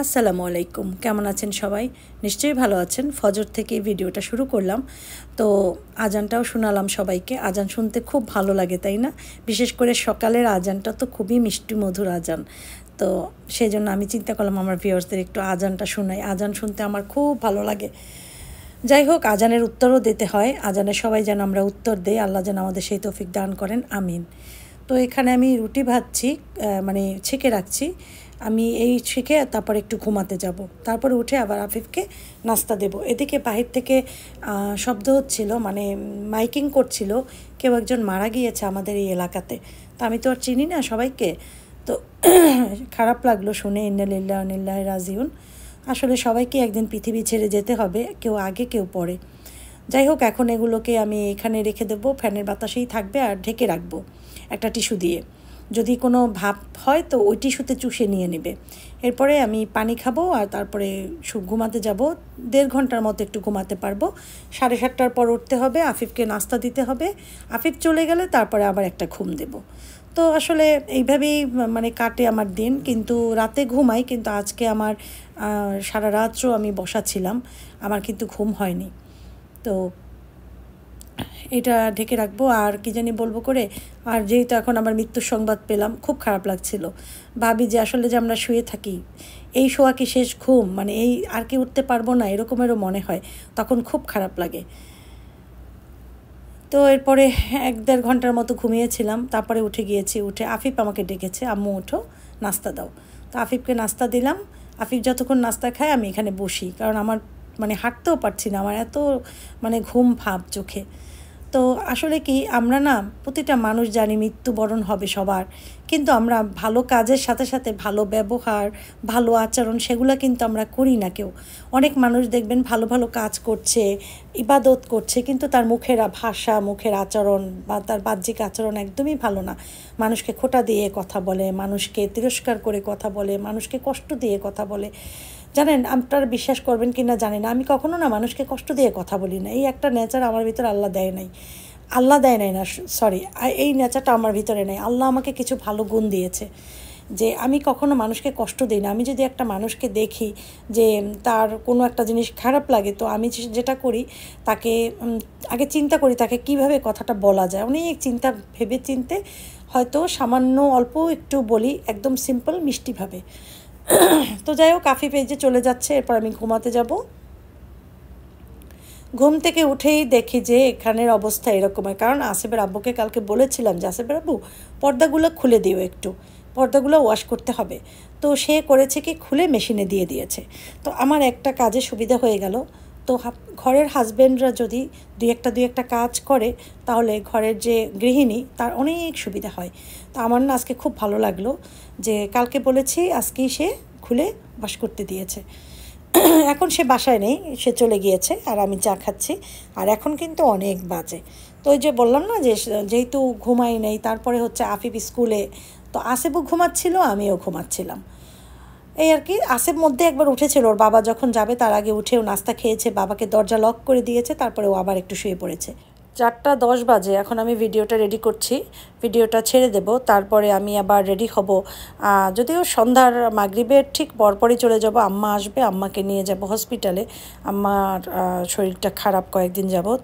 আসসালামু আলাইকুম, কেমন আছেন সবাই? নিশ্চয়ই ভালো আছেন। ফজর থেকে ভিডিওটা শুরু করলাম, তো আজানটাও শোনালাম সবাইকে। আজান শুনতে খুব ভালো লাগে, তাই না? বিশেষ করে সকালের আজানটা তো খুবই মিষ্টি মধুর আজান। তো সেই জন্য আমি চিন্তা করলাম আমার ভিউয়ার্সদের একটু আজানটা শোনাই। আজান শুনতে আমার খুব ভালো লাগে। যাই হোক, আজানের উত্তরও দিতে হয়। আজানের সবাই যেন আমরা উত্তর দিই, আল্লাহ যেন আমাদের সেই তৌফিক দান করেন, আমিন। তো এখানে আমি রুটি ভাজছি, মানে ছেঁকে রাখছি। আমি এই ছেঁকে তারপর একটু ঘুমাতে যাব, তারপরে উঠে আবার আফিফকে নাস্তা দেব। এদিকে বাহির থেকে শব্দ হচ্ছিল, মানে মাইকিং করছিল, কেউ একজন মারা গিয়েছে আমাদের এই এলাকাতে। তো আমি তো আর চিনি না সবাইকে, তো খারাপ লাগলো শুনে। ইন্না লিল্লাহি ওয়া ইন্না ইলাইহি রাজিউন। আসলে সবাইকে একদিন পৃথিবী ছেড়ে যেতে হবে, কেউ আগে কেউ পরে। যাই হোক, এখন এগুলোকে আমি এখানে রেখে দেবো, ফ্যানের বাতাসেই থাকবে, আর ঢেকে রাখবো একটা টিস্যু দিয়ে। যদি কোনো ভাপ হয় তো ওই টিস্যুতে চুষে নিয়ে নেবে। এরপরে আমি পানি খাবো আর তারপরে ঘুমাতে যাব। 1.5 ঘন্টার মতো একটু ঘুমাতে পারবো। 7:30টার পর উঠতে হবে, আফিফকে নাস্তা দিতে হবে। আফিফ চলে গেলে তারপরে আবার একটা ঘুম দেব। তো আসলে এইভাবেই মানে কাটে আমার দিন। কিন্তু রাতে ঘুমাই, কিন্তু আজকে আমার সারা রাতও আমি বসা ছিলাম, আমার কিন্তু ঘুম হয়নি। তো এটা ঢেকে রাখবো। আর কি জানি বলবো করে, আর যেহেতু এখন আমার মৃত্যুর সংবাদ পেলাম, খুব খারাপ লাগছিল। ভাবি যে আসলে যে আমরা শুয়ে থাকি, এই শোয়া কি শেষ ঘুম, মানে এই আর কি উঠতে পারবো না, এরকমেরও মনে হয়। তখন খুব খারাপ লাগে। তো এরপরে 1-1.5 ঘন্টার মতো ঘুমিয়েছিলাম, তারপরে উঠে গিয়েছি। উঠে আফিফ আমাকে ডেকেছে, আম্মু ওঠো, নাস্তা দাও। তো আফিফকে নাস্তা দিলাম। আফিফ যতক্ষণ নাস্তা খায় আমি এখানে বসি, কারণ আমার মানে হাঁটতেও পারছি না, আমার এত মানে ঘুম ভাব চোখে। তো আসলে কি, আমরা না প্রতিটা মানুষ জানি মৃত্যুবরণ হবে সবার, কিন্তু আমরা ভালো কাজের সাথে সাথে ভালো ব্যবহার, ভালো আচরণ, সেগুলো কিন্তু আমরা করি না কেউ। অনেক মানুষ দেখবেন ভালো ভালো কাজ করছে, ইবাদত করছে, কিন্তু তার মুখের ভাষা, মুখের আচরণ বা তার বাহ্যিক আচরণ একদমই ভালো না। মানুষকে খোঁটা দিয়ে কথা বলে, মানুষকে তিরস্কার করে কথা বলে, মানুষকে কষ্ট দিয়ে কথা বলে। জানেন, আপনারা বিশ্বাস করবেন কি না জানি না, আমি কখনো না মানুষকে কষ্ট দিয়ে কথা বলি না। এই একটা নেচার আমার ভিতরে আল্লাহ দেয় নাই। আল্লাহ দেয় নাই না, সরি, এই নেচারটা আমার ভিতরে নেই। আল্লাহ আমাকে কিছু ভালো গুণ দিয়েছে, যে আমি কখনো মানুষকে কষ্ট দিই না। আমি যদি একটা মানুষকে দেখি যে তার কোনো একটা জিনিস খারাপ লাগে, তো আমি যেটা করি, তাকে আগে চিন্তা করি তাকে কিভাবে কথাটা বলা যায়। অনেক চিন্তা ভেবে চিনতে হয়তো সামান্য অল্প একটু বলি, একদম সিম্পল মিষ্টিভাবে। তো যাই হোক, আফিফ এই যে চলে যাচ্ছে, এরপর আমি ঘুমাতে যাব। ঘুম থেকে উঠেই দেখি যে এখানের অবস্থা এরকমের। কারণ আসিফের আব্বুকে কালকে বলেছিলাম যে আসিফের আব্বু, পর্দাগুলো খুলে দিও, একটু পর্দাগুলো ওয়াশ করতে হবে। তো সে করেছে কি, খুলে মেশিনে দিয়ে দিয়েছে। তো আমার একটা কাজে সুবিধা হয়ে গেল। তো ঘরের হাজব্যান্ডরা যদি দুই একটা কাজ করে, তাহলে ঘরের যে গৃহিণী, তার অনেক সুবিধা হয়। তো আমার না আজকে খুব ভালো লাগলো যে কালকে বলেছি, আজকেই সে খুলে ওয়াশ করতে দিয়েছে। এখন সে বাসায় নেই, সে চলে গিয়েছে, আর আমি চা খাচ্ছি। আর এখন কিন্তু অনেক বাজে। তো ওই যে বললাম না যে যেহেতু ঘুমাই নেই, তারপরে হচ্ছে আফিফ স্কুলে, তো আসিফও ঘুমাচ্ছিল, আমিও ঘুমাচ্ছিলাম। এই আর কি। আসিফ মধ্যে একবার উঠেছিল, ওর বাবা যখন যাবে তার আগে উঠেও নাস্তা খেয়েছে, বাবাকে দরজা লক করে দিয়েছে, তারপরে ও আবার একটু শুয়ে পড়েছে। 4:10 বাজে, এখন আমি ভিডিওটা রেডি করছি, ভিডিওটা ছেড়ে দেব, তারপরে আমি আবার রেডি হব। যদিও সন্ধ্যার মাগরিবের ঠিক পরপরই চলে যাব, আম্মা আসবে, আম্মাকে নিয়ে যাব হসপিটালে। আম্মার শরীরটা খারাপ কয়েকদিন যাবৎ,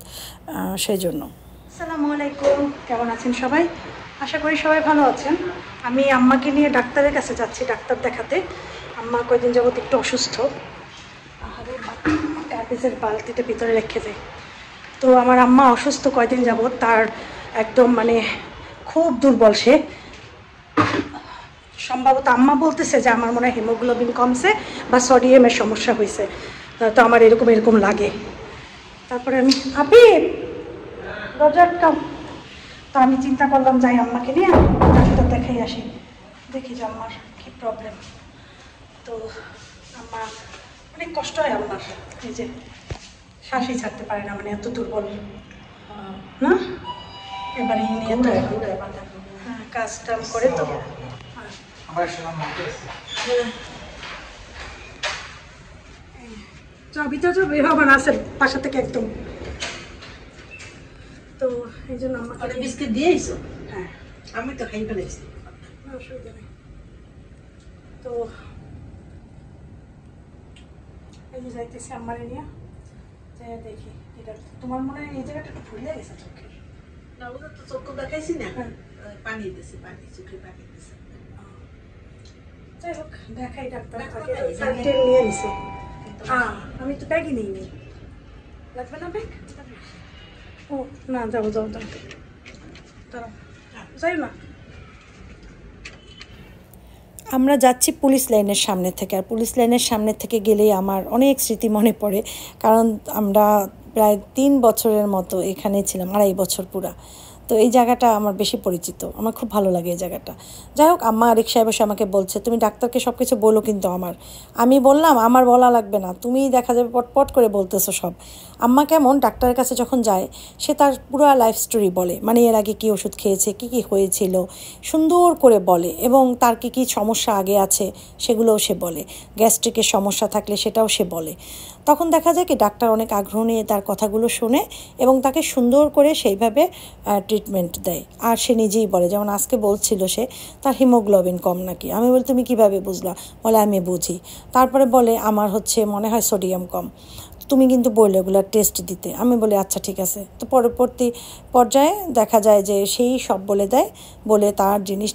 সেই জন্য। আসসালামু আলাইকুম, কেমন আছেন সবাই? আশা করি সবাই ভালো আছেন। আমি আম্মাকে নিয়ে ডাক্তারের কাছে যাচ্ছি, ডাক্তার দেখাতে। আম্মা কয়েকদিন যাবৎ একটু অসুস্থ। অফিসের বালতিটা ভিতরে রেখে দেয়। তো আমার আম্মা অসুস্থ কয়দিন যাবৎ, তার একদম মানে খুব দুর্বল সে। সম্ভবত আম্মা বলতেছে যে আমার মনে হয় হিমোগ্লোবিন কমছে বা সোডিয়ামের সমস্যা হয়েছে। তো আমার এরকম লাগে। তারপরে আমি দরজা কাম, তো আমি চিন্তা করলাম যাই আম্মাকে নিয়ে ডাক্তার দেখাই আসি, দেখি যে আম্মার কী প্রবলেম। তো আম্মা অনেক কষ্ট হয় আম্মার, এই যে শ্বাসই ছাড়তে পারে না, মানে এত দুর্বল না। এবারে নিয়ে তো কাজ টাম করে তো ভিতরে বেরোবার আছে বাসা থেকে একদম। তো এই জন্য আমাকে বিস্কিট দিয়েছো? হ্যাঁ, আমি তো খাই ফেলেছি, অসুবিধা নেই। তো এই যে যাইতেছি আম্মারে নিয়ে যাই দেখি এটা তোমার মনে হয় এই জায়গাটা একটু ফুলে গেছে চোখে না ওটা তো চোখ দেখাইছি না পানি দিতেছে পানি চোখে পানি দিতেছে যাই হোক দেখাই ডাক্তার নিয়ে নিছে আমি তো ব্যাগই নিইনি লাগবে না ব্যাগ ও না যাবো যাও যাও দাঁড়াও যাই না আমরা যাচ্ছি পুলিশ লাইনের সামনে থেকে আর পুলিশ লাইনের সামনে থেকে গেলেই আমার অনেক স্মৃতি মনে পড়ে কারণ আমরা প্রায় 3 বছরের মতো এখানে ছিলাম 2.5 বছর পুরা তো এই জায়গাটা আমার বেশি পরিচিত আমার খুব ভালো লাগে এই জায়গাটা যাই হোক আম্মা রিকশায় বসে আমাকে বলছে তুমি ডাক্তারকে সব কিছু বলো কিন্তু আমি বললাম আমার বলা লাগবে না তুমি দেখা যাবে পটপট করে বলতেছো সব আম্মা কেমন ডাক্তারের কাছে যখন যায় সে তার পুরো লাইফ স্টোরি বলে মানে এর আগে কী ওষুধ খেয়েছে কী হয়েছিল সুন্দর করে বলে এবং তার কী সমস্যা আগে আছে সেগুলোও সে বলে গ্যাস্ট্রিকের সমস্যা থাকলে সেটাও সে বলে তখন দেখা যায় কি ডাক্তার অনেক আগ্রহ নিয়ে তার কথাগুলো শোনে এবং তাকে সুন্দর করে সেইভাবে ট্রিটমেন্ট দেয় আর সে নিজেই বলে যেমন আজকে বলছিল সে তার হিমোগ্লোবিন কম নাকি আমি বলি তুমি কীভাবে বুঝলা বলে আমি বুঝি তারপরে বলে আমার মনে হয় সোডিয়াম কম তুমি কিন্তু বললে ওগুলো টেস্ট দিতে আমি বলি আচ্ছা ঠিক আছে তো পরবর্তী পর্যায়ে দেখা যায় যে সেই সব বলে দেয় বলে তার জিনিস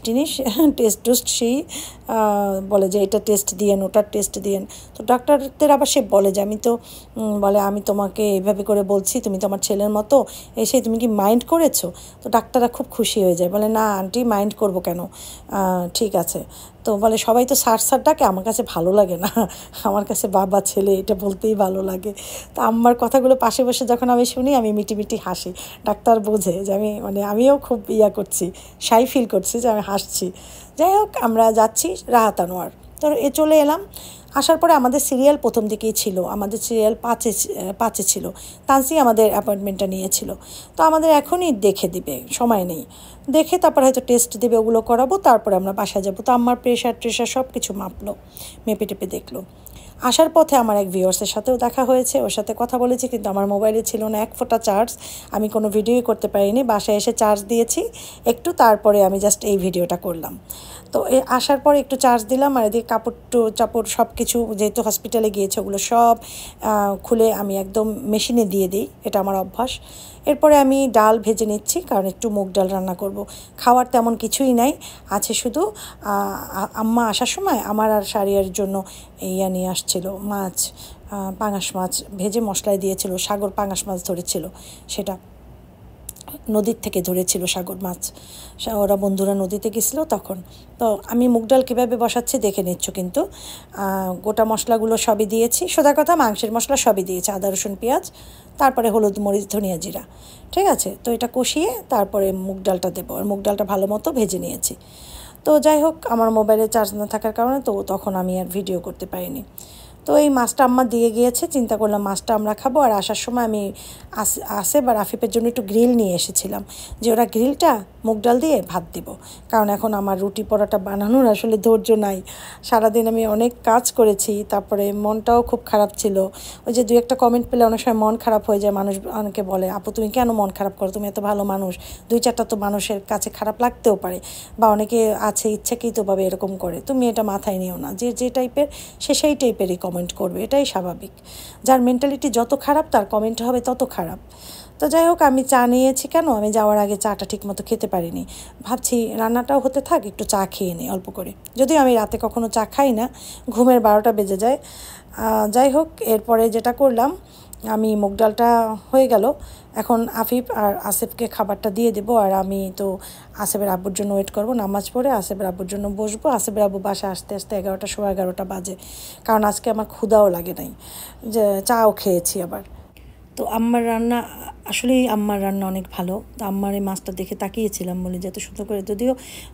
টেস্ট সেই বলে যে এটা টেস্ট দিয়েন ওটার টেস্ট দিয়েন তো ডাক্তারদের আবার সে বলে যে বলে আমি তোমাকে এইভাবে করে বলছি তুমি তো আমার ছেলের মতো এসে তুমি কি মাইন্ড করেছো তো ডাক্তাররা খুব খুশি হয়ে যায় বলে না আন্টি মাইন্ড করবো কেন ঠিক আছে তো বলে সবাই তো স্যার ডাকে আমার কাছে ভালো লাগে না আমার কাছে বাবা ছেলে এটা বলতেই ভালো লাগে তো আমার কথাগুলো পাশে বসে যখন আমি শুনি আমি মিটি হাসি ডাক্তার বোঝে যে আমিও খুব করছি শাই ফিল করছি যে আমি হাসছি যাই হোক আমরা যাচ্ছি রাহাত আনোয়ার তো চলে এলাম আসার পরে আমাদের সিরিয়াল প্রথম দিকেই ছিল আমাদের সিরিয়াল 5-এ ছিল তানসি আমাদের অ্যাপয়েন্টমেন্টটা নিয়েছিল তো আমাদের এখনই দেখে দিবে সময় নেই দেখে তারপর হয়তো টেস্ট দেবে ওগুলো করাবো তারপরে আমরা বাসায় যাবো তো আমার প্রেশার সব কিছু মাপলো মেপে টেপে দেখলো আসার পথে আমার এক ভিউয়ার্সের সাথেও দেখা হয়েছে ওর সাথে কথা বলেছি কিন্তু আমার মোবাইলে ছিল না 1 ফোঁটা চার্জ আমি কোনো ভিডিওই করতে পারিনি বাসায় এসে চার্জ দিয়েছি একটু তারপরে আমি জাস্ট এই ভিডিওটা করলাম তো আসার পরে একটু চার্জ দিলাম আর এদিকে চাপড় সব কিছু যেহেতু হসপিটালে গিয়েছে ওগুলো সব খুলে আমি একদম মেশিনে দিয়ে দিই এটা আমার অভ্যাস এরপরে আমি ডাল ভেজে নিচ্ছি কারণ একটু মুগ ডাল রান্না করব খাওয়ার তেমন কিছুই নাই আছে শুধু আম্মা আসার সময় আমার আর শারিয়ার জন্য নিয়ে আসছিল মাছ পাঙাশ মাছ ভেজে মশলায় দিয়েছিল সাগর পাঙাশ মাছ ধরেছিল সেটা নদীর থেকে ধরেছিল সাগর মাছ ওরা বন্ধুরা নদীতে গেছিলো তখন তো আমি মুগ ডাল কীভাবে বসাচ্ছি দেখে নিচ্ছ কিন্তু গোটা মশলাগুলো সবই দিয়েছি সোজা কথা মাংসের মশলা সবই দিয়েছি আদা রসুন পেঁয়াজ তারপরে হলুদ মরিচ ধনিয়া জিরা ঠিক আছে তো এটা কষিয়ে তারপরে মুগ ডালটা দেবো আর মুগ ডালটা ভালো মতো ভেজে নিয়েছি তো যাই হোক আমার মোবাইলে চার্জ না থাকার কারণে তো তখন আমি আর ভিডিও করতে পারিনি তো এই মাছটা আম্মা দিয়ে গিয়েছে চিন্তা করলাম মাছটা আমরা খাবো আর আসার সময় আমি আসে বা রাফিপের জন্য একটু গ্রিল নিয়ে এসেছিলাম যে ওরা গ্রিলটা মুগ ডাল দিয়ে ভাত দিব কারণ এখন আমার রুটি পরোটা বানানোর আসলে ধৈর্য নাই সারাদিন আমি অনেক কাজ করেছি তারপরে মনটাও খুব খারাপ ছিল ওই যে 2-একটা কমেন্ট পেলে অনেক সময় মন খারাপ হয়ে যায় মানুষ অনেকে বলে আপু তুমি কেন মন খারাপ করো তুমি এত ভালো মানুষ 2-4টা তো মানুষের কাছে খারাপ লাগতেও পারে বা অনেকে আছে ইচ্ছাকৃতভাবে এরকম করে তুমি এটা মাথায় নিও না যে টাইপের সেই টাইপেরই কমেন্ট করবে এটাই স্বাভাবিক যার মেন্টালিটি যত খারাপ তার কমেন্ট হবে তত খারাপ তো যাই হোক আমি চা নিয়েছি কেন আমি যাওয়ার আগে চাটা ঠিকমতো খেতে পারিনি ভাবছি রান্নাটাও হতে থাক একটু চা খেয়ে নিই অল্প করে যদিও আমি রাতে কখনো চা খাই না ঘুমের 12টা বেজে যায় যাই হোক এরপরে যেটা করলাম আমি মুগ ডালটা হয়ে গেল এখন আফিফ আর আসিফকে খাবারটা দিয়ে দেবো আর আমি তো আসিফের আব্বুর জন্য ওয়েট করবো নামাজ পড়ে আসিফের আব্বুর জন্য বসবো আসিফের আব্বু বাসা আসতে 11টা বাজে কারণ আজকে আমার ক্ষুধাও লাগে নাই যে চাও খেয়েছি আবার তো আম্মার রান্না আসলেই আম্মার রান্না অনেক ভালো তো আম্মার এই মাছটা দেখে তাকিয়েছিলাম বলে যে এত সুন্দর করে যদিও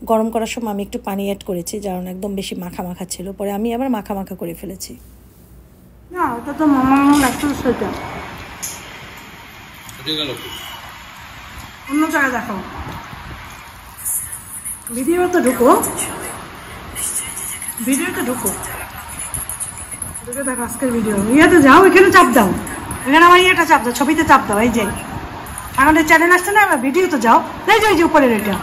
গরম করার সময় আমি একটু পানি অ্যাড করেছি কারণ একদম বেশি মাখা ছিল পরে আমি আবার মাখা করে ফেলেছি না ওটা তো মামা লাগছে সেটা অন্য জায়গায় দেখো ভিডিওতে ঢুকো দেখো আজকের ভিডিও ইয়েতে যাও এখানে চাপ দাও এখানে আমার ইয়েটা চাপ দাও ছবিতে চাপ দাও এই যে আমাদের চ্যানেল আসছে না আমার ভিডিও তো যাও এই যে উপরের এটা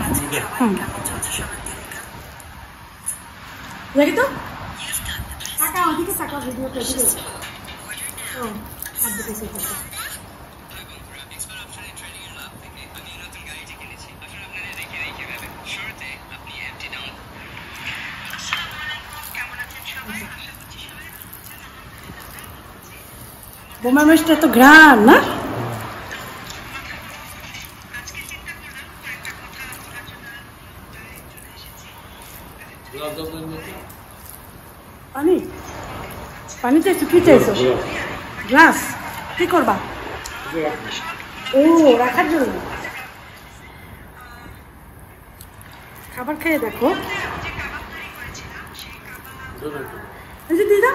দেখি তো টাকা ওদিকে টাকা ভিডিওটা বোমা মাছটা তো ঘ্রাণ না? পানি পানি চাইছো? কি চাইছো? গ্লাস? কি করবা? ও রাখার জন্য। খাবার খেয়ে দেখো। দিদা